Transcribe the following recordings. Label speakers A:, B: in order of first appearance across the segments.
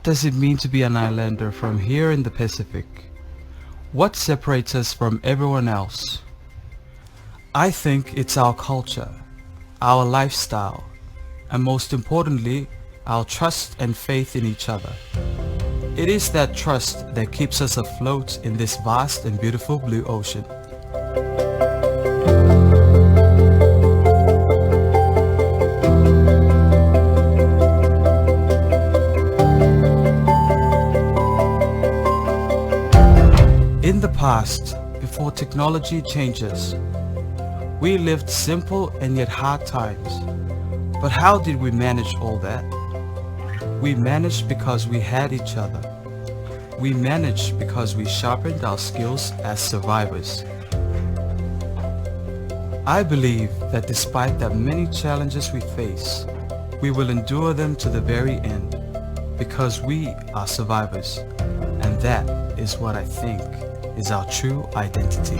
A: does it mean to be an islander from here in the Pacific? What separates us from everyone else? I think it's our culture, our lifestyle, and most importantly, our trust and faith in each other. It is that trust that keeps us afloat in this vast and beautiful blue ocean. In the past, before technology changes, we lived simple and yet hard times. But how did we manage all that? We managed because we had each other. We managed because we sharpened our skills as survivors. I believe that despite the many challenges we face, we will endure them to the very end because we are survivors, and that is what I think is our true identity.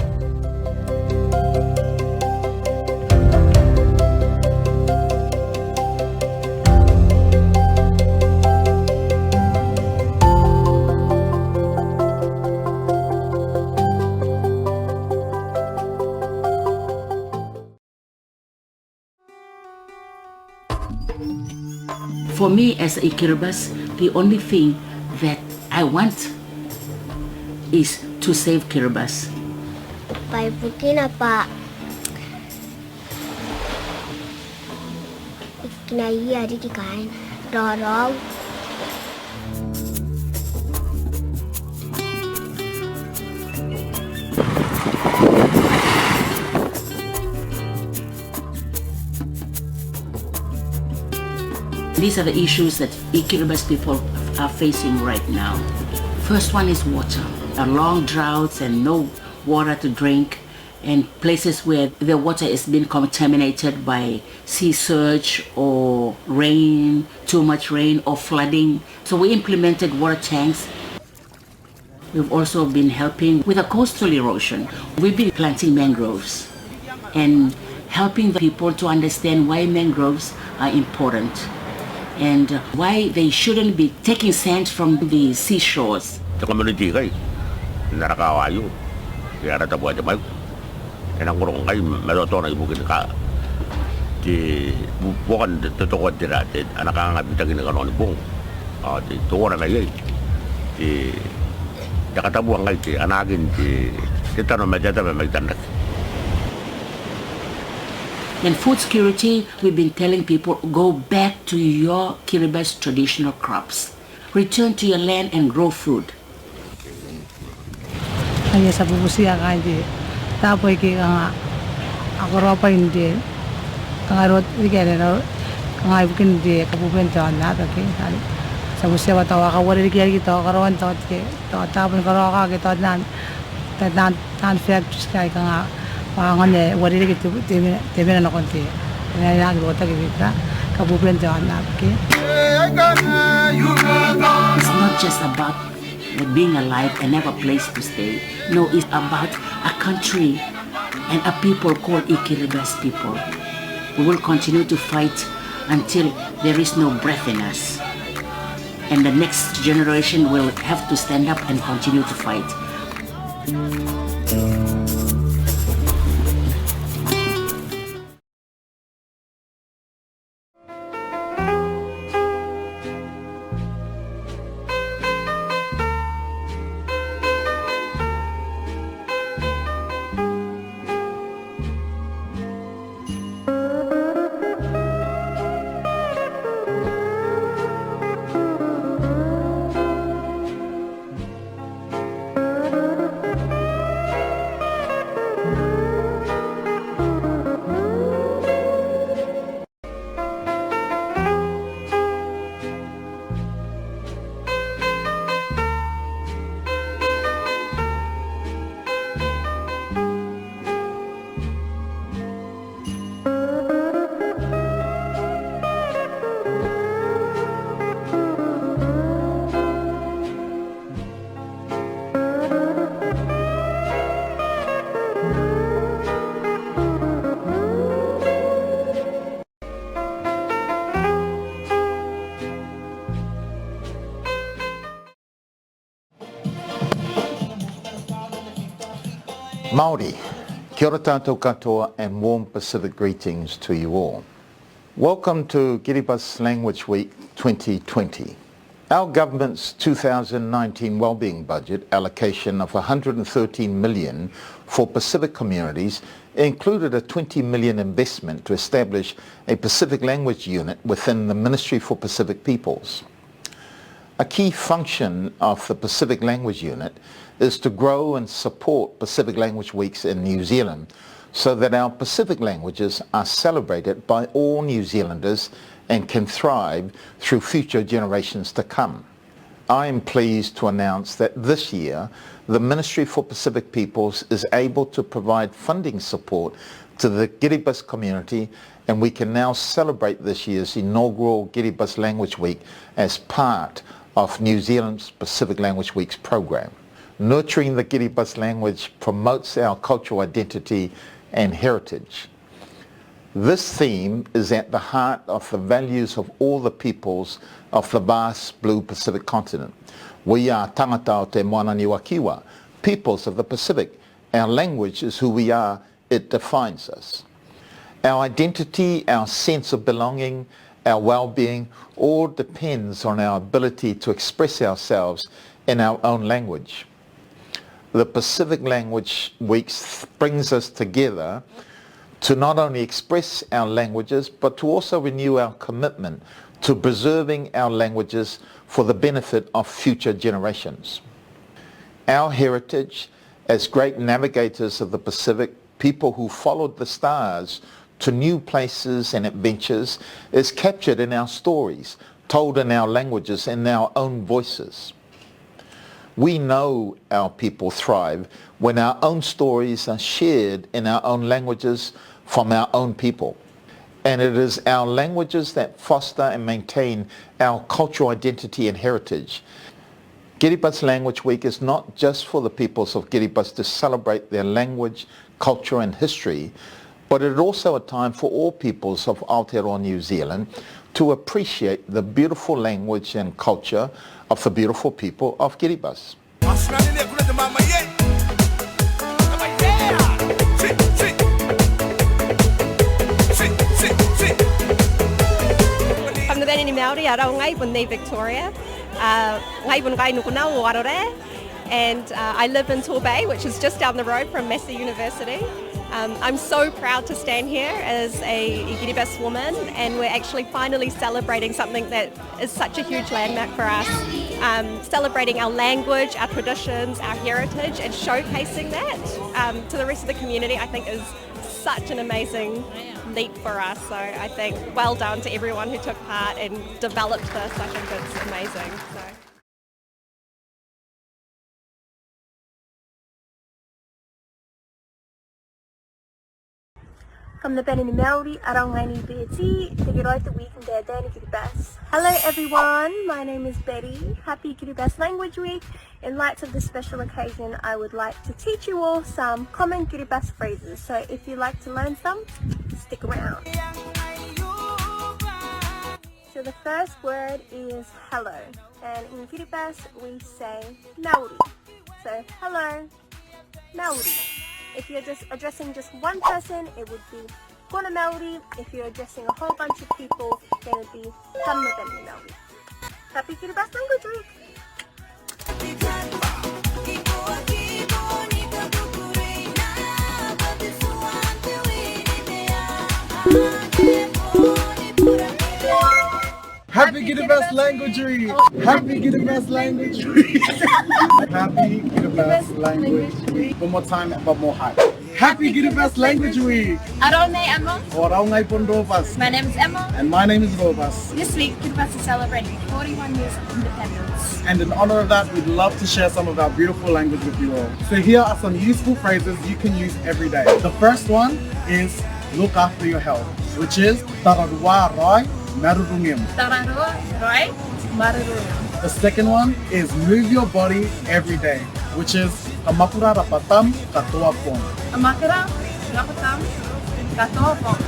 B: For me as a Kiribati, the only thing that I want is to save Kiribati.
C: By Burkina pa ikinaiya di kain dorong.
B: These are the issues that Kiribati people are facing right now. First one is water. Long droughts and no water to drink, and places where the water is being contaminated by sea surge or rain, too much rain or flooding. So we implemented water tanks. We've also been helping with the coastal erosion. We've been planting mangroves and helping the people to understand why mangroves are important and why they shouldn't be taking sand from the seashores.
D: The community guy, narakawayo, kaya na tabuhay jamay. Enang kurang kay meloto na ibukin ka. Di bukan tetokot dira, anak ang bitagin ng kanon bung. Di tuwa na kay. Di nakatabuhan kay di anagin di kita no medya tayo magtandak.
B: In food security, we've been telling people, go back to your Kiribati traditional crops. Return to your land and grow food.
E: Kaya sa bubusiya ka hindi. Tapoy ki nga ako ropa hindi. Kangarot ikene no. Kangai bukin hindi kapupento na to ki. Sa bubusiya watawa ka wari ki kita karon to ki. To tapon karo ka ki to nan factories kay nga pangan wari ki tebe na konti. Kaya nagbo ta ki bitra kapupento na ki.
B: It's not just about being alive and have a place to stay. No, it's about a country and a people called Kiribati people. We will continue to fight until there is no breath in us. And the next generation will have to stand up and continue to fight.
F: Māori, kia ora tātou katoa and warm Pacific greetings to you all. Welcome to Kiribati Language Week 2020. Our government's 2019 wellbeing budget allocation of 113 million for Pacific communities included a 20 million investment to establish a Pacific language unit within the Ministry for Pacific Peoples. A key function of the Pacific Language Unit is to grow and support Pacific Language Weeks in New Zealand so that our Pacific languages are celebrated by all New Zealanders and can thrive through future generations to come. I am pleased to announce that this year the Ministry for Pacific Peoples is able to provide funding support to the Kiribati community, and we can now celebrate this year's inaugural Kiribati Language Week as part of New Zealand's Pacific Language Week's program. Nurturing the Kiribati language promotes our cultural identity and heritage. This theme is at the heart of the values of all the peoples of the vast blue Pacific continent. We are tangata o te moana niwa kiwa, peoples of the Pacific. Our language is who we are, it defines us. Our identity, our sense of belonging, our well-being, all depends on our ability to express ourselves in our own language. The Pacific Language Weeks brings us together to not only express our languages, but to also renew our commitment to preserving our languages for the benefit of future generations. Our heritage as great navigators of the Pacific, people who followed the stars to new places and adventures, is captured in our stories, told in our languages, in our own voices. We know our people thrive when our own stories are shared in our own languages from our own people. And it is our languages that foster and maintain our cultural identity and heritage. Kiribati Language Week is not just for the peoples of Kiribati to celebrate their language, culture and history, but it is also a time for all peoples of Aotearoa New Zealand to appreciate the beautiful language and culture of the beautiful people of Kiribati.
G: From the Benini Māori, arau ngai Bunei Victoria, ngai bungai nukuna o Arore, and I live in Torbay, which is just down the road from Massey University. I'm so proud to stand here as a Kiribati woman, and we're actually finally celebrating something that is such a huge landmark for us. Celebrating our language, our traditions, our heritage, and showcasing that to the rest of the community, I think is such an amazing leap for us. So I think well done to everyone who took part and developed this. I think it's amazing. So.
H: From the Benini Māori, Arangaini BT, Te Giroita Week and Dani Kiribati. Hello everyone, my name is Betty. Happy Kiribati Language Week. In light of this special occasion, I would like to teach you all some common Kiribati phrases. So if you'd like to learn some, stick around. So the first word is hello. And in Kiribati, we say Maori. So hello, Maori. If you're just addressing just one person, it would be Kona Maori. If you're addressing a whole bunch of people, then it would be Tamna Benini Maori. Happy Kiribati Language Week!
I: Happy Kiribati Language Week! Happy Kiribati Language Week! Happy Kiribati Language Week! One more time, but more high. Happy Kiribati Language Week!
J: Araunei Emma.
I: Oraungai Pondovas.
J: My name is Emma.
I: And my name is Robas.
J: This week, Kiribati is celebrating 41 years of independence.
I: And in honor of that, we'd love to share some of our beautiful language with you all. So here are some useful phrases you can use every day. The first one is look after your health, which is Tararua Roi Marurungim.
J: Tararua Roi Marurungim.
I: The second one is move your body every day, which is Amakura Rapatam Katoa Pong.
J: Amakura Rapatam Katoa Pong.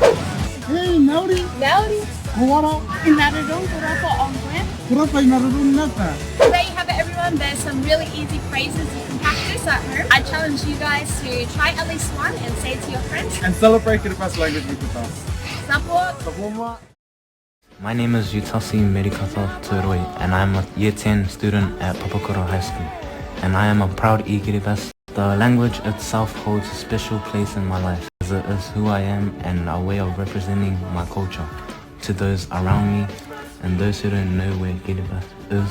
I: Hey, Maori!
J: Maori!
I: Kuara!
J: Inarurung Kurapa Ongwe.
I: Kurapa Inarurung Nata.
J: There you have it everyone, there's some really easy phrases you can practice also at home, I challenge you guys to try at least one and say it to your friends.
I: And celebrate Kiribati language with us.
J: Support.
K: My name is Yutasi Merikata Turoi, and I'm a Year 10 student at Papakura High School, and I am a proud Kiribati. The language itself holds a special place in my life, as it is who I am and a way of representing my culture to those around me and those who don't know where Kiribati is.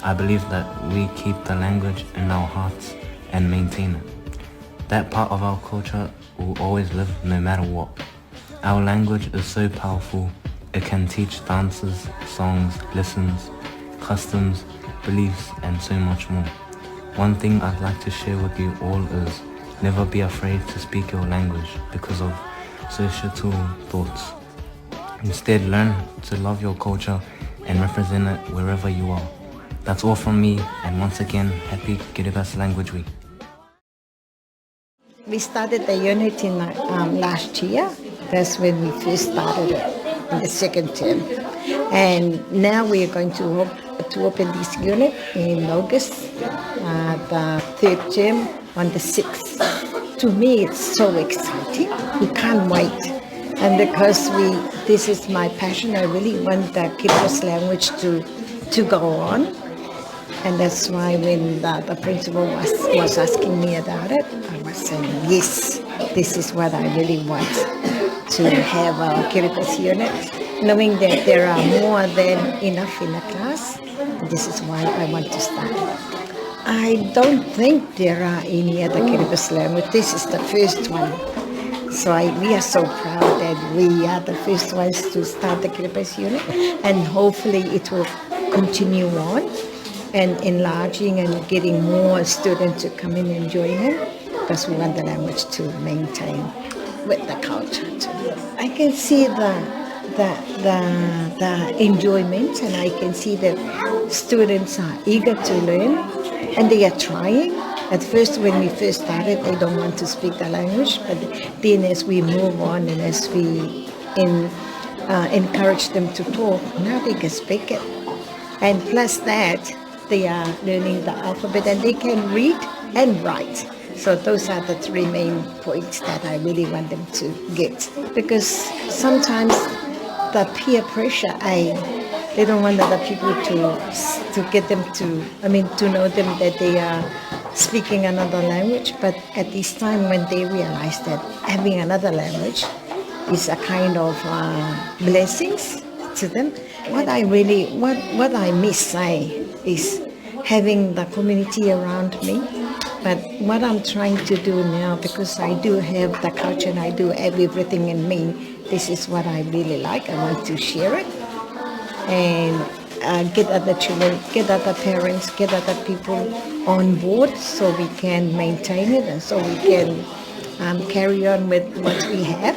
K: I believe that we keep the language in our hearts and maintain it. That part of our culture will always live no matter what. Our language is so powerful. It can teach dances, songs, lessons, customs, beliefs, and so much more. One thing I'd like to share with you all is never be afraid to speak your language because of societal thoughts. Instead, learn to love your culture and represent it wherever you are. That's all from me, and once again, happy Kiribati Language Week.
L: We started the unit in last year. That's when we first started it. In the second term, and now we are going to open this unit in August, the third term on the 6th. To me, it's so exciting. We can't wait, and because this is my passion, I really want the Kiribati language to go on, and that's why when the principal was asking me about it, I was saying yes, this is what I really want. To have a Kiribati unit, knowing that there are more than enough in the class. This is why I want to start. I don't think there are any other Kiribati language. This is the first one. So we are so proud that we are the first ones to start the Kiribati unit, and hopefully it will continue on and enlarging and getting more students to come in and join in, because we want the language to maintain with the culture too. I can see the enjoyment, and I can see that students are eager to learn and they are trying. At first, when we first started, they don't want to speak the language, but then as we move on and as we encourage them to talk, now they can speak it. And plus that, they are learning the alphabet and they can read and write. So those are the three main points that I really want them to get. Because sometimes the peer pressure, they don't want other people to get them to know them that they are speaking another language. But at this time when they realize that having another language is a kind of blessings to them, what I miss is having the community around me. But what I'm trying to do now, because I do have the culture and I do have everything in me, this is what I really like. I want to share it and get other children, get other parents, get other people on board so we can maintain it and so we can carry on with what we have.